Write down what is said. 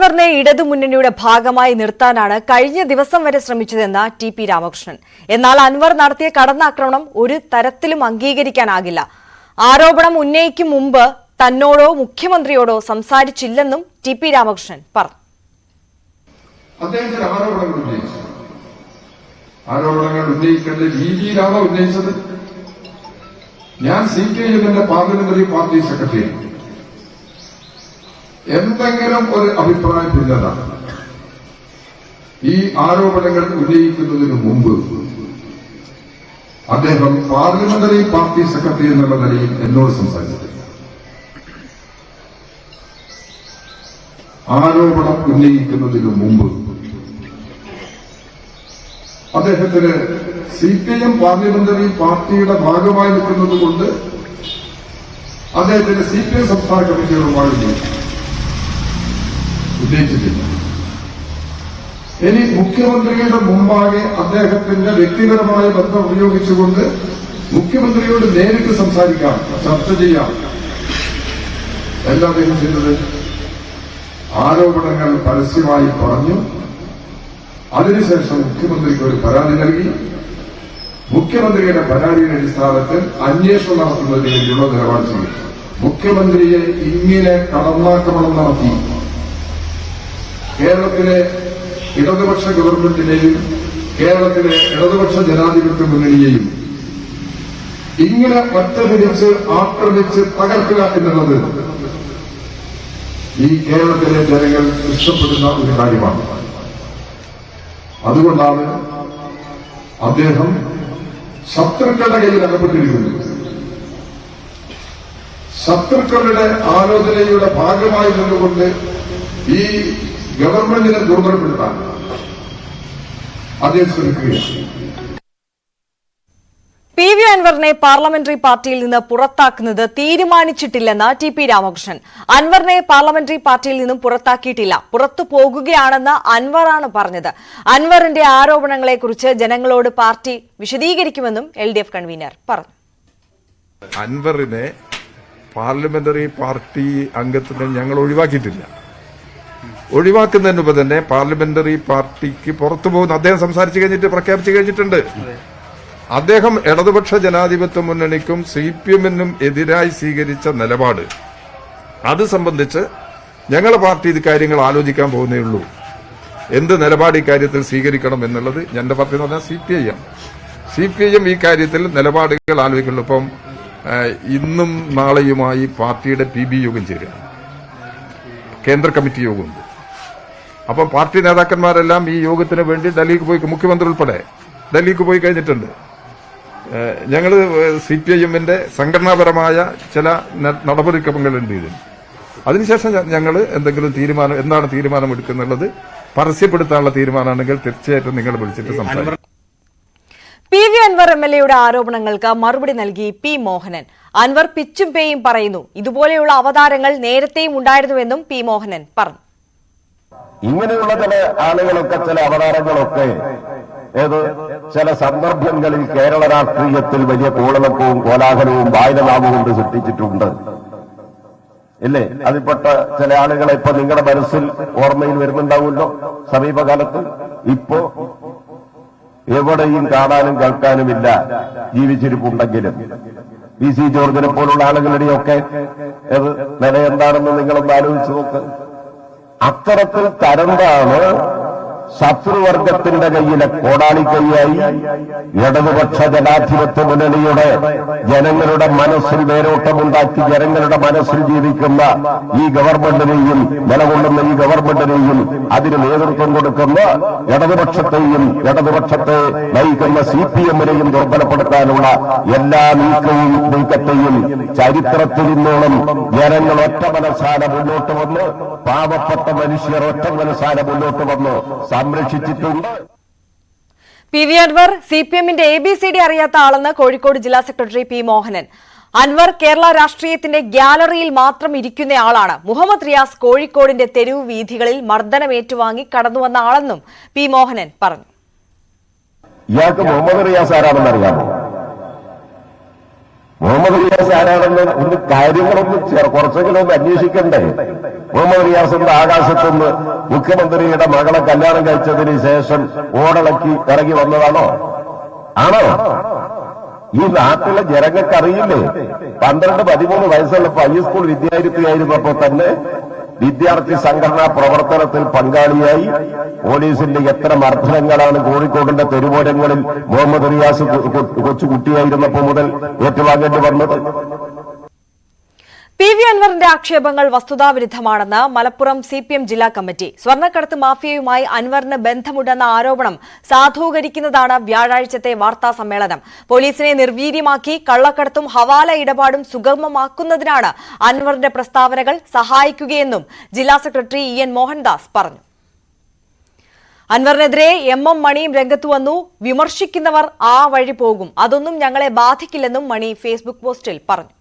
അൻവറിനെ ഇടതുമുന്നണിയുടെ ഭാഗമായി നിർത്താനാണ് കഴിഞ്ഞ ദിവസം വരെ ശ്രമിച്ചതെന്ന് ടി.പി. രാമകൃഷ്ണൻ. എന്നാൽ അൻവർ നടത്തിയ കടന്നാക്രമണം ഒരു തരത്തിലും അംഗീകരിക്കാനാകില്ല. ആരോപണം ഉന്നയിക്കും മുമ്പ് തന്നോടോ മുഖ്യമന്ത്രിയോടോ സംസാരിച്ചില്ലെന്നും ടി.പി. രാമകൃഷ്ണൻ പറഞ്ഞു. ആരോപണങ്ങൾ ഉന്നയിക്കേണ്ട രീതിയിലാണോ ഉന്നയിച്ചത്? ഞാൻ CPIMന്റെ പാർലമെന്ററി പാർട്ടി സെക്രട്ടറി. എന്തെങ്കിലും ഒരു അഭിപ്രായ ഭിന്നത ഈ ആരോപണങ്ങൾ ഉന്നയിക്കുന്നതിന് മുമ്പ് അദ്ദേഹം പാർലമെന്ററി പാർട്ടി സെക്രട്ടറി എന്നുള്ള നിലയിൽ എന്നോട് സംസാരിച്ചിട്ടില്ല. ആരോപണം ഉന്നയിക്കുന്നതിന് മുമ്പ് അദ്ദേഹത്തിന് CPIM പാർലമെന്ററി പാർട്ടിയുടെ ഭാഗമായി നിൽക്കുന്നതുകൊണ്ട് അദ്ദേഹത്തിന് CPIM സംസ്ഥാന കമ്മിറ്റികളുമായി ഉന്നയിച്ചിട്ടില്ല. ഇനി മുഖ്യമന്ത്രിയുടെ മുമ്പാകെ അദ്ദേഹത്തിന്റെ വ്യക്തിപരമായ ബന്ധം ഉപയോഗിച്ചുകൊണ്ട് മുഖ്യമന്ത്രിയോട് നേരിട്ട് സംസാരിക്കാം, ചർച്ച ചെയ്യാം. എന്താ അദ്ദേഹം ചെയ്തത്? ആരോപണങ്ങൾ പരസ്യമായി പറഞ്ഞു. അതിനുശേഷം മുഖ്യമന്ത്രിക്ക് ഒരു പരാതി നൽകി. മുഖ്യമന്ത്രിയുടെ പരാതിയുടെ അടിസ്ഥാനത്തിൽ അന്വേഷണം നടത്തുന്നതിന് വേണ്ടിയുള്ള നിലപാട് സ്വീകരിച്ചു. മുഖ്യമന്ത്രിയെ ഇങ്ങനെ കടന്നാക്രമണം നടത്തി കേരളത്തിലെ ഇടതുപക്ഷ ഗവൺമെന്റിനെയും കേരളത്തിലെ ഇടതുപക്ഷ ജനാധിപത്യ മുന്നണിയെയും ഇങ്ങനെ ഒറ്റപിടിച്ച് ആക്രമിച്ച് തകർക്കുക എന്നുള്ളത് ഈ കേരളത്തിലെ ജനങ്ങൾ ഇഷ്ടപ്പെടുന്ന ഒരു കാര്യമാണ്. അതുകൊണ്ടാണ് അദ്ദേഹം ശത്രുക്കളുടെ കയ്യിൽ അകപ്പെട്ടിരിക്കുന്നത്. ശത്രുക്കളുടെ ആലോചനയുടെ ഭാഗമായി നിന്നുകൊണ്ട് ഈ ഗവൺമെന്റിനെ ദുർബലപ്പെടുത്താൻ അദ്ദേഹം ശ്രമിക്കുകയാണ്. പി.വി. അൻവറിനെ പാർലമെന്ററി പാർട്ടിയിൽ നിന്ന് പുറത്താക്കുന്നത് തീരുമാനിച്ചിട്ടില്ലെന്ന് ടി.പി. രാമകൃഷ്ണൻ. അൻവറിനെ പാർലമെന്ററി പാർട്ടിയിൽ നിന്നും പുറത്താക്കിയിട്ടില്ല, പുറത്തു പോകുകയാണെന്ന് അൻവറാണ് പറഞ്ഞത്. അൻവറിന്റെ ആരോപണങ്ങളെക്കുറിച്ച് ജനങ്ങളോട് പാർട്ടി വിശദീകരിക്കുമെന്നും LDF കൺവീനർ പറഞ്ഞു. അൻവറിനെ പാർലമെന്ററി പാർട്ടി അംഗത്തിന് ഞങ്ങൾ ഒഴിവാക്കിയിട്ടില്ല. ഒഴിവാക്കുന്നതിന് മുമ്പ് തന്നെ പാർലമെന്ററി പാർട്ടിക്ക് പുറത്തു പോകുന്ന അദ്ദേഹം സംസാരിച്ചു കഴിഞ്ഞിട്ട് പ്രഖ്യാപിച്ചു കഴിഞ്ഞിട്ടുണ്ട്. അദ്ദേഹം ഇടതുപക്ഷ ജനാധിപത്യ മുന്നണിക്കും CPIMനും എതിരായി സ്വീകരിച്ച നിലപാട്, അത് സംബന്ധിച്ച് ഞങ്ങളുടെ പാർട്ടി ഇത് കാര്യങ്ങൾ ആലോചിക്കാൻ പോകുന്നേ ഉള്ളൂ. എന്ത് നിലപാട് ഇക്കാര്യത്തിൽ സ്വീകരിക്കണം എന്നുള്ളത് ഞങ്ങളുടെ പാർട്ടി എന്ന് പറഞ്ഞാൽ CPIM ഈ കാര്യത്തിൽ നിലപാടുകൾ ആലോചിക്കുള്ളൂ. ഇപ്പം ഇന്നും നാളെയുമായി പാർട്ടിയുടെ PB യോഗം ചേരുക, കേന്ദ്ര കമ്മിറ്റി യോഗമുണ്ട്. അപ്പം പാർട്ടി നേതാക്കന്മാരെല്ലാം ഈ യോഗത്തിന് വേണ്ടി ഡൽഹിക്ക് പോയി, മുഖ്യമന്ത്രി ഉൾപ്പെടെ ഡൽഹിക്ക് പോയി കഴിഞ്ഞിട്ടുണ്ട്. ഞങ്ങൾ CPIMന്റെ സംഘടനാപരമായ ചില നടപടിക്രമങ്ങളുണ്ട് ഇതിന്. അതിനുശേഷം ഞങ്ങൾ എന്തെങ്കിലും തീരുമാനം, എന്താണ് തീരുമാനമെടുക്കുന്നുള്ളത് പരസ്യപ്പെടുത്താനുള്ള തീരുമാനമാണെങ്കിൽ തീർച്ചയായിട്ടും നിങ്ങൾ വിളിച്ചിട്ട് സംസാരിക്കും. പി.വി. അൻവർ MLAയുടെ ആരോപണങ്ങൾക്ക് മറുപടി നൽകി പി. മോഹനൻ. അൻവർ പിച്ചും പേയും പറയുന്നു. ഇതുപോലെയുള്ള അവതാരങ്ങൾ നേരത്തെയും ഉണ്ടായിരുന്നുവെന്നും പി. മോഹനൻ പറഞ്ഞു. ഇങ്ങനെയുള്ള ചില ആളുകളൊക്കെ ചില അവതാരങ്ങളൊക്കെ ചില സന്ദർഭങ്ങളിൽ കേരള രാഷ്ട്രീയത്തിൽ വലിയ കോളനക്കവും കോലാഹലവും വായനനാമം കൊണ്ട് സൃഷ്ടിച്ചിട്ടുണ്ട്. ഇല്ലേ? അതിൽപ്പെട്ട ചില ആളുകളെ ഇപ്പൊ നിങ്ങളുടെ മനസ്സിൽ ഓർമ്മയിൽ വരുന്നുണ്ടാവുമല്ലോ. സമീപകാലത്ത് ഇപ്പോ എവിടെയും കാണാനും കേൾക്കാനുമില്ല, ജീവിച്ചിരിപ്പുണ്ടെങ്കിലും. PC ജോർജിനെ പോലുള്ള ആളുകളുടെയൊക്കെ നില എന്താണെന്ന് നിങ്ങളൊന്ന് ആലോചിച്ച് നോക്ക്. അത്തരത്തിൽ തരംതാണ് ശത്രുവർഗത്തിന്റെ കയ്യിലെ കോടാലിക്കൈയായി ഇടതുപക്ഷ ജനാധിപത്യ മുന്നണിയുടെ ജനങ്ങളുടെ മനസ്സിൽ വേരോട്ടമുണ്ടാക്കി ജനങ്ങളുടെ മനസ്സിൽ ജീവിക്കുന്ന ഈ ഗവൺമെന്റിനെയും നിലകൊള്ളുന്ന ഈ ഗവൺമെന്റിനെയും അതിന് നേതൃത്വം കൊടുക്കുന്ന ഇടതുപക്ഷത്തെയും ഇടതുപക്ഷത്തെ നയിക്കുന്ന CPIMനെയും ദുർബലപ്പെടുത്താനുള്ള എല്ലാ നീക്കത്തെയും ചരിത്രത്തിൽ ഇന്നോളം ജനങ്ങൾ ഒറ്റ മനസ്സാല മുന്നോട്ട് വന്ന്, പാവപ്പെട്ട മനുഷ്യർ ഒറ്റ മനസ്സാല മുന്നോട്ട് വന്ന് സംരക്ഷിച്ചിട്ടുണ്ട്. പി.വി. അൻവർ CPIMന്റെ ABCD അറിയാത്ത ആളെന്ന് കോഴിക്കോട് ജില്ലാ സെക്രട്ടറി പി. മോഹനൻ. അൻവർ കേരള രാഷ്ട്രീയത്തിന്റെ ഗ്യാലറിയിൽ മാത്രം ഇരിക്കുന്ന ആളാണ്. മുഹമ്മദ് റിയാസ് കോഴിക്കോടിന്റെ തെരുവ് വീഥികളിൽ മർദ്ദനം ഏറ്റുവാങ്ങി കടന്നുവന്ന ആളെന്നും പി. മോഹനൻ പറഞ്ഞു. ഇയാൾക്ക് മുഹമ്മദ് റിയാസ് ആരാണെന്ന് അറിയാമോ? മുഹമ്മദ് റിയാസ് ആരാണെന്ന് ഒന്ന് കാര്യങ്ങളൊന്നും കുറച്ചെങ്കിലും ഒന്ന് അന്വേഷിക്കണ്ടേ? മുഹമ്മദ് റിയാസ് എന്ന ആകാശത്തുനിന്ന് മുഖ്യമന്ത്രിയുടെ മകളെ കല്യാണം കഴിച്ചതിന് ശേഷം ഓടളക്കി ഇറങ്ങി വന്നതാണോ? ആണോ? ഈ നാട്ടിലെ ജനങ്ങൾക്ക് അറിയില്ലേ? 12-13 വയസ്സുള്ളപ്പോ ഹൈസ്കൂൾ വിദ്യാർത്ഥിയായിരുന്നപ്പോ തന്നെ വിദ്യാർത്ഥി സംഘടനാ പ്രവർത്തനത്തിൽ പങ്കാളിയായി പോലീസിന്റെ എത്ര മർദ്ദനങ്ങളാണ് കോഴിക്കോടിന്റെ തെരുവോരങ്ങളിൽ മുഹമ്മദ് റിയാസ് കൊച്ചുകുട്ടിയായിരുന്നപ്പോ മുതൽ ഏറ്റുവാങ്ങേണ്ടി വന്നത്. പി വി അൻവറിന്റെ ആക്ഷേപങ്ങൾ വസ്തുതാവിരുദ്ധമാണെന്ന് മലപ്പുറം CPM ജില്ലാ കമ്മിറ്റി. സ്വർണ്ണക്കടത്ത് മാഫിയയുമായി അൻവറിന് ബന്ധമുണ്ടെന്ന ആരോപണം സാധൂകരിക്കുന്നതാണ് വ്യാഴാഴ്ചത്തെ വാർത്താ സമ്മേളനം. പോലീസിനെ നിർവീര്യമാക്കി കള്ളക്കടത്തും ഹവാല ഇടപാടും സുഗമമാക്കുന്നതിനാണ് അൻവറിന്റെ പ്രസ്താവനകൾ സഹായിക്കുകയെന്നും ജില്ലാ സെക്രട്ടറി EN മോഹൻദാസ് പറഞ്ഞു. അൻവറിനെതിരെ MM മണിയും രംഗത്തു വന്നു. വിമർശിക്കുന്നവർ ആ വഴി പോകും, അതൊന്നും ഞങ്ങളെ ബാധിക്കില്ലെന്നും മണി ഫേസ്ബുക്ക് പോസ്റ്റിൽ പറഞ്ഞു.